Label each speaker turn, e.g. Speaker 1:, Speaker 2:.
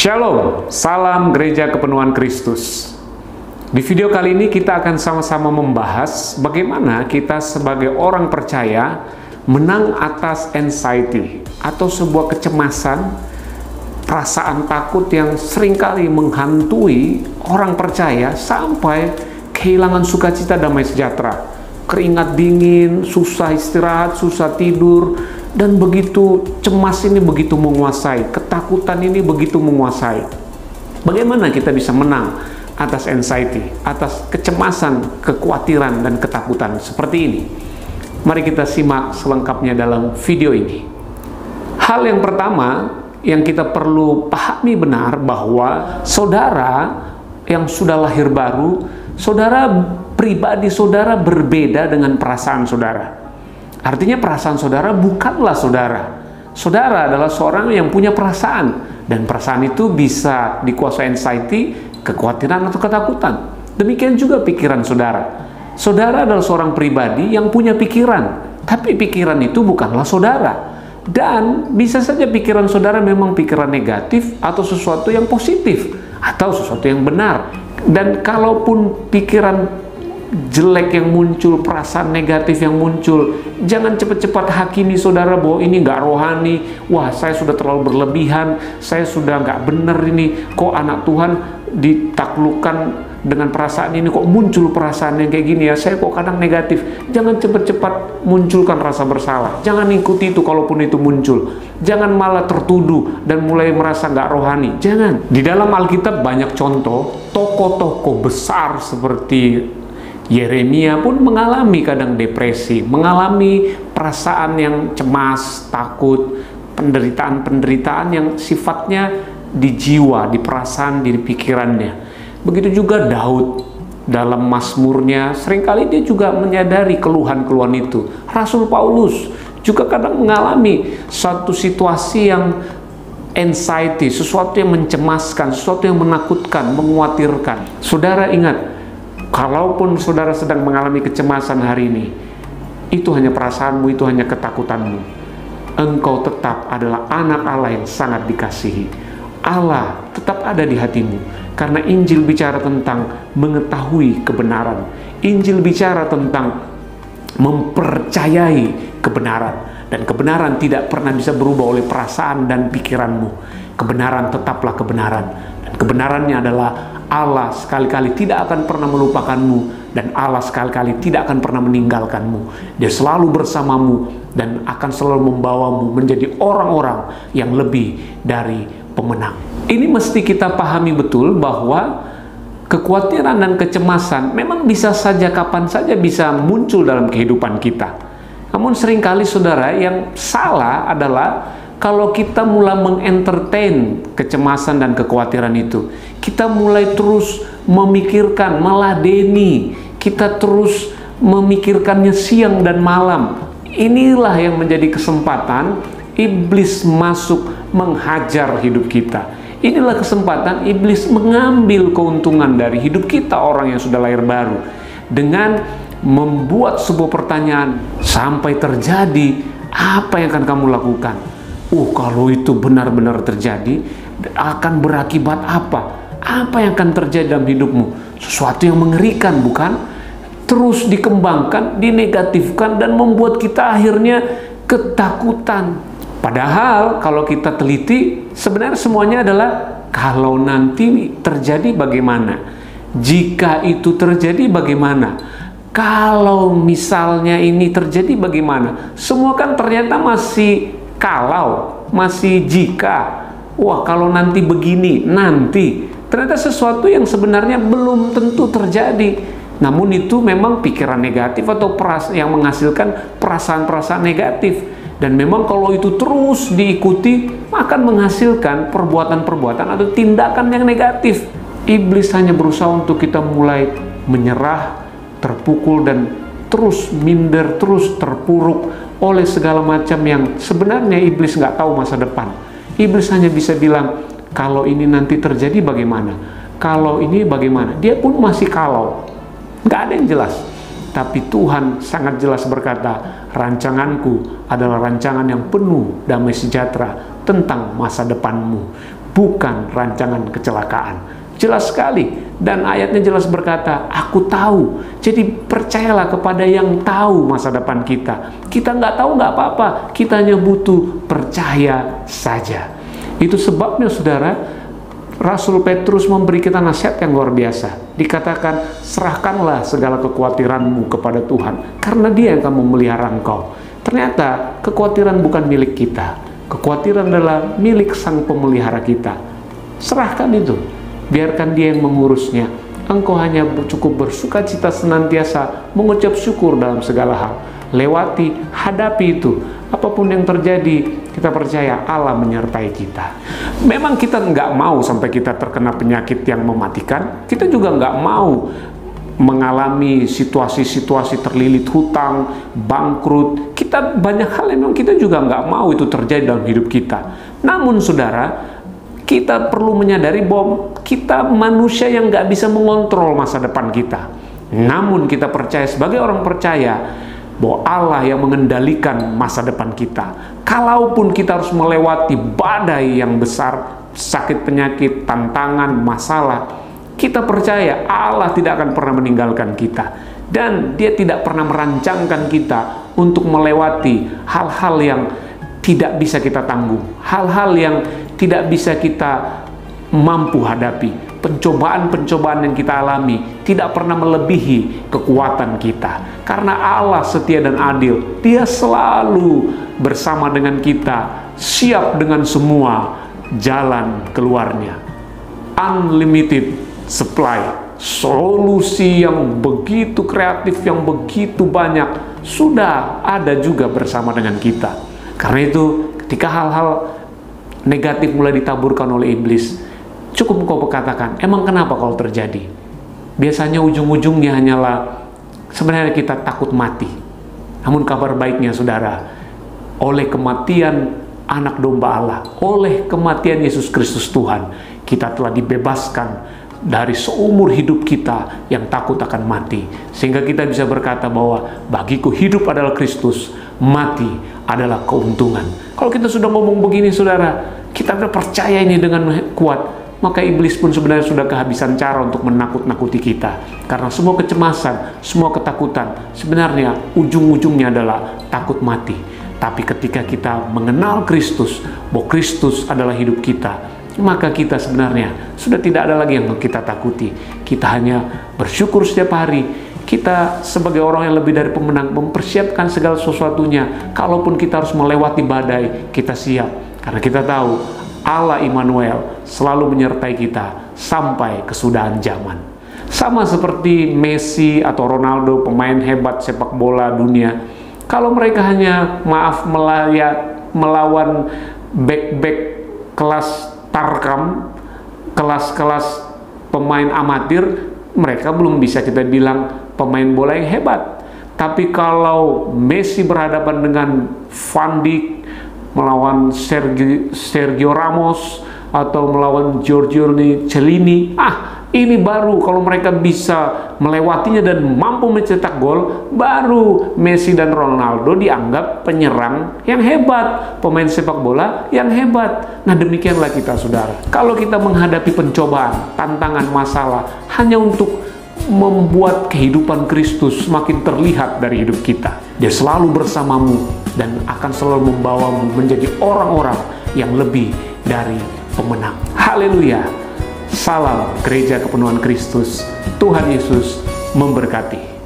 Speaker 1: Shalom, salam gereja kepenuhan Kristus. Di video kali ini kita akan sama-sama membahas bagaimana kita sebagai orang percaya menang atas anxiety atau sebuah kecemasan, perasaan takut yang seringkali menghantui orang percaya sampai kehilangan sukacita damai sejahtera, keringat dingin, susah istirahat, susah tidur, dan begitu cemas ini begitu menguasai, ketakutan ini begitu menguasai. Bagaimana kita bisa menang atas anxiety, atas kecemasan, kekhawatiran, dan ketakutan seperti ini? Mari kita simak selengkapnya dalam video ini. Hal yang pertama yang kita perlu pahami benar bahwa saudara yang sudah lahir baru, saudara pribadi saudara berbeda dengan perasaan saudara. Artinya perasaan saudara bukanlah saudara. Saudara adalah seorang yang punya perasaan, dan perasaan itu bisa dikuasai anxiety, kekhawatiran atau ketakutan. Demikian juga pikiran saudara. Saudara adalah seorang pribadi yang punya pikiran, tapi pikiran itu bukanlah saudara. Dan bisa saja pikiran saudara memang pikiran negatif atau sesuatu yang positif atau sesuatu yang benar. Dan kalaupun pikiran jelek yang muncul, perasaan negatif yang muncul, jangan cepat-cepat hakimi saudara bahwa ini nggak rohani, wah saya sudah terlalu berlebihan, saya sudah nggak benar ini, kok anak Tuhan ditaklukkan dengan perasaan ini, kok muncul perasaan yang kayak gini ya, saya kok kadang negatif. Jangan cepat-cepat munculkan rasa bersalah, jangan ikuti itu kalaupun itu muncul, jangan malah tertuduh dan mulai merasa nggak rohani, jangan. Di dalam Alkitab banyak contoh, tokoh-tokoh besar seperti Yeremia pun mengalami kadang depresi, mengalami perasaan yang cemas, takut, penderitaan-penderitaan yang sifatnya di jiwa, di perasaan, di pikirannya. Begitu juga Daud dalam Mazmurnya, seringkali dia juga menyadari keluhan-keluhan itu. Rasul Paulus juga kadang mengalami suatu situasi yang anxiety, sesuatu yang mencemaskan, sesuatu yang menakutkan, mengkhawatirkan. Saudara ingat, kalaupun saudara sedang mengalami kecemasan hari ini, itu hanya perasaanmu, itu hanya ketakutanmu. Engkau tetap adalah anak Allah yang sangat dikasihi. Allah tetap ada di hatimu, karena Injil bicara tentang mengetahui kebenaran. Injil bicara tentang mempercayai kebenaran. Dan kebenaran tidak pernah bisa berubah oleh perasaan dan pikiranmu. Kebenaran tetaplah kebenaran. Dan kebenarannya adalah Allah sekali-kali tidak akan pernah melupakanmu, dan Allah sekali-kali tidak akan pernah meninggalkanmu. Dia selalu bersamamu dan akan selalu membawamu menjadi orang-orang yang lebih dari pemenang. Ini mesti kita pahami betul bahwa kekhawatiran dan kecemasan memang bisa saja kapan saja bisa muncul dalam kehidupan kita. Namun seringkali saudara, yang salah adalah kalau kita mulai mengentertain kecemasan dan kekhawatiran itu, kita mulai terus memikirkan, meladeni, kita terus memikirkannya siang dan malam. Inilah yang menjadi kesempatan iblis masuk menghajar hidup kita. Inilah kesempatan iblis mengambil keuntungan dari hidup kita, orang yang sudah lahir baru, dengan membuat sebuah pertanyaan, sampai terjadi, apa yang akan kamu lakukan? Kalau itu benar-benar terjadi, akan berakibat apa? Apa yang akan terjadi dalam hidupmu? Sesuatu yang mengerikan, bukan? Terus dikembangkan, dinegatifkan, dan membuat kita akhirnya ketakutan. Padahal kalau kita teliti, sebenarnya semuanya adalah kalau nanti terjadi bagaimana? Jika itu terjadi bagaimana? Kalau misalnya ini terjadi bagaimana? Semua kan ternyata masih kalau, masih jika. Wah, kalau nanti begini, nanti. Ternyata sesuatu yang sebenarnya belum tentu terjadi. Namun itu memang pikiran negatif atau yang menghasilkan perasaan-perasaan negatif. Dan memang kalau itu terus diikuti, akan menghasilkan perbuatan-perbuatan atau tindakan yang negatif. Iblis hanya berusaha untuk kita mulai menyerah, terpukul, dan terus minder, terus terpuruk oleh segala macam yang sebenarnya iblis nggak tahu masa depan. Iblis hanya bisa bilang, kalau ini nanti terjadi bagaimana? Kalau ini bagaimana? Dia pun masih kalau. Nggak ada yang jelas. Tapi Tuhan sangat jelas berkata, rancanganku adalah rancangan yang penuh damai sejahtera tentang masa depanmu. bukan rancangan kecelakaan. Jelas sekali, dan ayatnya jelas berkata, aku tahu. Jadi percayalah kepada yang tahu masa depan kita. Kita nggak tahu nggak apa-apa, kita hanya butuh percaya saja. Itu sebabnya saudara, Rasul Petrus memberi kita nasihat yang luar biasa. Dikatakan, serahkanlah segala kekhawatiranmu kepada Tuhan, karena Dia yang akan memelihara engkau. Ternyata kekhawatiran bukan milik kita, kekhawatiran adalah milik Sang Pemelihara kita. Serahkan itu, biarkan Dia yang mengurusnya. Engkau hanya cukup bersuka cita senantiasa, mengucap syukur dalam segala hal. Lewati, hadapi itu. Apapun yang terjadi, kita percaya Allah menyertai kita. Memang kita nggak mau sampai kita terkena penyakit yang mematikan. Kita juga nggak mau mengalami situasi-situasi terlilit hutang, bangkrut. Kita banyak hal yang memang kita juga nggak mau itu terjadi dalam hidup kita. Namun saudara, kita perlu menyadari bahwa kita manusia yang nggak bisa mengontrol masa depan kita. Namun kita percaya sebagai orang percaya bahwa Allah yang mengendalikan masa depan kita. Kalaupun kita harus melewati badai yang besar, sakit penyakit, tantangan, masalah, kita percaya Allah tidak akan pernah meninggalkan kita. Dan Dia tidak pernah merancangkan kita untuk melewati hal-hal yang tidak bisa kita tanggung, hal-hal yang tidak bisa kita mampu hadapi. Pencobaan-pencobaan yang kita alami tidak pernah melebihi kekuatan kita. Karena Allah setia dan adil, Dia selalu bersama dengan kita, siap dengan semua jalan keluarnya. Unlimited supply, solusi yang begitu kreatif, yang begitu banyak, sudah ada juga bersama dengan kita. Karena itu, ketika hal-hal negatif mulai ditaburkan oleh iblis, cukup kau katakan, emang kenapa kalau terjadi? Biasanya ujung-ujungnya hanyalah sebenarnya kita takut mati. Namun kabar baiknya saudara, oleh kematian anak domba Allah, oleh kematian Yesus Kristus Tuhan, kita telah dibebaskan dari seumur hidup kita yang takut akan mati. Sehingga kita bisa berkata bahwa bagiku hidup adalah Kristus, mati adalah keuntungan. Kalau kita sudah ngomong begini saudara, kita sudah percaya ini dengan kuat, maka iblis pun sebenarnya sudah kehabisan cara untuk menakut-nakuti kita. Karena semua kecemasan, semua ketakutan, sebenarnya ujung-ujungnya adalah takut mati. Tapi ketika kita mengenal Kristus, bahwa Kristus adalah hidup kita, maka kita sebenarnya sudah tidak ada lagi yang kita takuti. Kita hanya bersyukur setiap hari. Kita sebagai orang yang lebih dari pemenang, mempersiapkan segala sesuatunya. Kalaupun kita harus melewati badai, kita siap. Karena kita tahu Allah Immanuel selalu menyertai kita sampai kesudahan zaman. Sama seperti Messi atau Ronaldo, pemain hebat sepak bola dunia. Kalau mereka hanya melawan bek-bek kelas tarkam, kelas-kelas pemain amatir, mereka belum bisa kita bilang pemain bola yang hebat. Tapi kalau Messi berhadapan dengan Van Dijk, melawan Sergio Ramos, atau melawan Giorgio Chiellini, ini baru kalau mereka bisa melewatinya dan mampu mencetak gol, baru Messi dan Ronaldo dianggap penyerang yang hebat, pemain sepak bola yang hebat. Nah demikianlah kita saudara. Kalau kita menghadapi pencobaan, tantangan, masalah, hanya untuk membuat kehidupan Kristus semakin terlihat dari hidup kita. Dia selalu bersamamu dan akan selalu membawamu menjadi orang-orang yang lebih dari pemenang. Haleluya. Salam Gereja Kepenuhan Kristus. Tuhan Yesus memberkati.